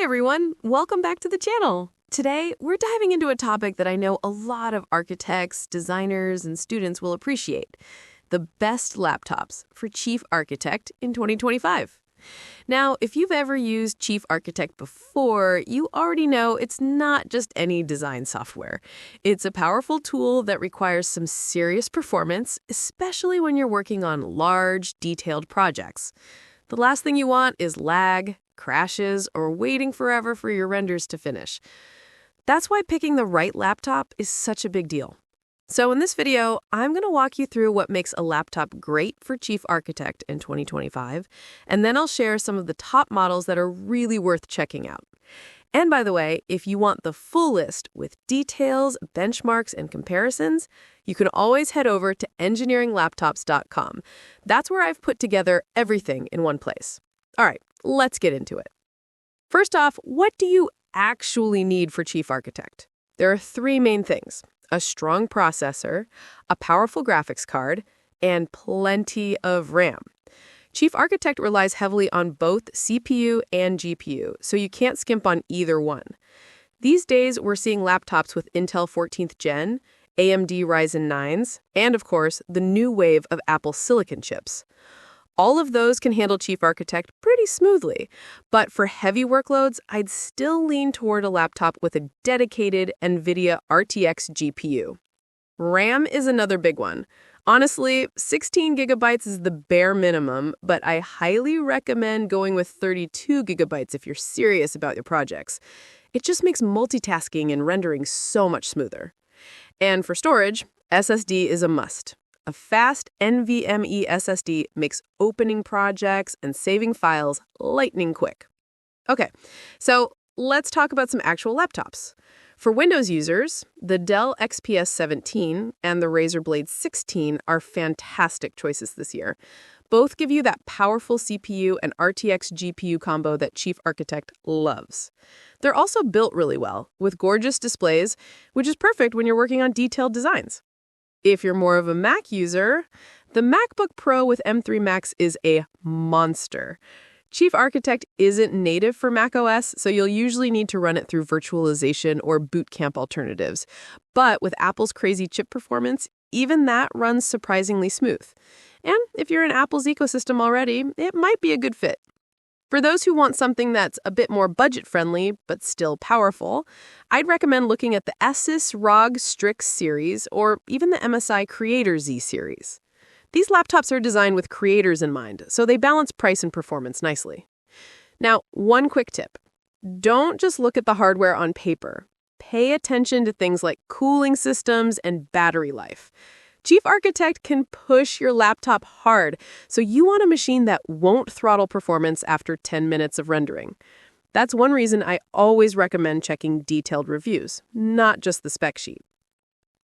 everyone, welcome back to the channel. Today, we're diving into a topic that I know a lot of architects, designers, and students will appreciate: the best laptops for Chief Architect in 2025. Now, if you've ever used Chief Architect before, you already know it's not just any design software. It's a powerful tool that requires some serious performance, especially when you're working on large, detailed projects. The last thing you want is lag, crashes, or waiting forever for your renders to finish. That's why picking the right laptop is such a big deal. So in this video, I'm going to walk you through what makes a laptop great for Chief Architect in 2025, and then I'll share some of the top models that are really worth checking out. And by the way, if you want the full list with details, benchmarks, and comparisons, you can always head over to engineeringlaptops.com. That's where I've put together everything in one place. All right, let's get into it. First off, what do you actually need for Chief Architect? There are three main things: a strong processor, a powerful graphics card, and plenty of RAM. Chief Architect relies heavily on both CPU and GPU, so you can't skimp on either one. These days, we're seeing laptops with Intel 14th Gen, AMD Ryzen 9s, and of course, the new wave of Apple Silicon chips. All of those can handle Chief Architect pretty smoothly, but for heavy workloads, I'd still lean toward a laptop with a dedicated NVIDIA RTX GPU. RAM is another big one. Honestly, 16 gigabytes is the bare minimum, but I highly recommend going with 32 gigabytes if you're serious about your projects. It just makes multitasking and rendering so much smoother. And for storage, SSD is a must. A fast NVMe SSD makes opening projects and saving files lightning quick. Okay, so let's talk about some actual laptops. For Windows users, the Dell XPS 17 and the Razer Blade 16 are fantastic choices this year. Both give you that powerful CPU and RTX GPU combo that Chief Architect loves. They're also built really well, with gorgeous displays, which is perfect when you're working on detailed designs. If you're more of a Mac user, the MacBook Pro with M3 Max is a monster. Chief Architect isn't native for macOS, so you'll usually need to run it through virtualization or boot camp alternatives. But with Apple's crazy chip performance, even that runs surprisingly smooth. And if you're in Apple's ecosystem already, it might be a good fit. For those who want something that's a bit more budget-friendly, but still powerful, I'd recommend looking at the ASUS ROG Strix series or even the MSI Creator Z series. These laptops are designed with creators in mind, so they balance price and performance nicely. Now, one quick tip. Don't just look at the hardware on paper. Pay attention to things like cooling systems and battery life. Chief Architect can push your laptop hard, so you want a machine that won't throttle performance after 10 minutes of rendering. That's one reason I always recommend checking detailed reviews, not just the spec sheet.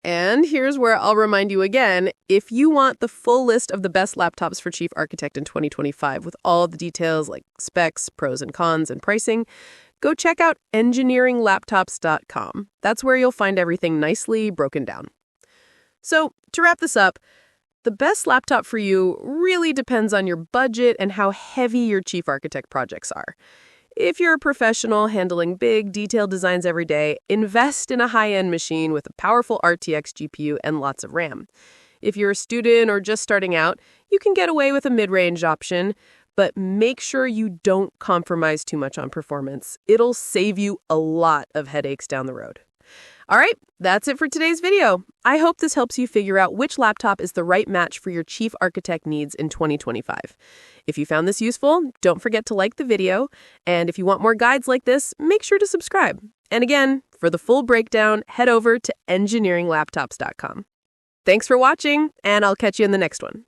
And here's where I'll remind you again, if you want the full list of the best laptops for Chief Architect in 2025 with all the details like specs, pros and cons, and pricing, go check out engineeringlaptops.com. That's where you'll find everything nicely broken down. So, to wrap this up, the best laptop for you really depends on your budget and how heavy your Chief Architect projects are. If you're a professional handling big, detailed designs every day, invest in a high-end machine with a powerful RTX GPU and lots of RAM. If you're a student or just starting out, you can get away with a mid-range option, but make sure you don't compromise too much on performance. It'll save you a lot of headaches down the road. All right, that's it for today's video. I hope this helps you figure out which laptop is the right match for your Chief Architect needs in 2025. If you found this useful, don't forget to like the video. And if you want more guides like this, make sure to subscribe. And again, for the full breakdown, head over to engineeringlaptops.com. Thanks for watching, and I'll catch you in the next one.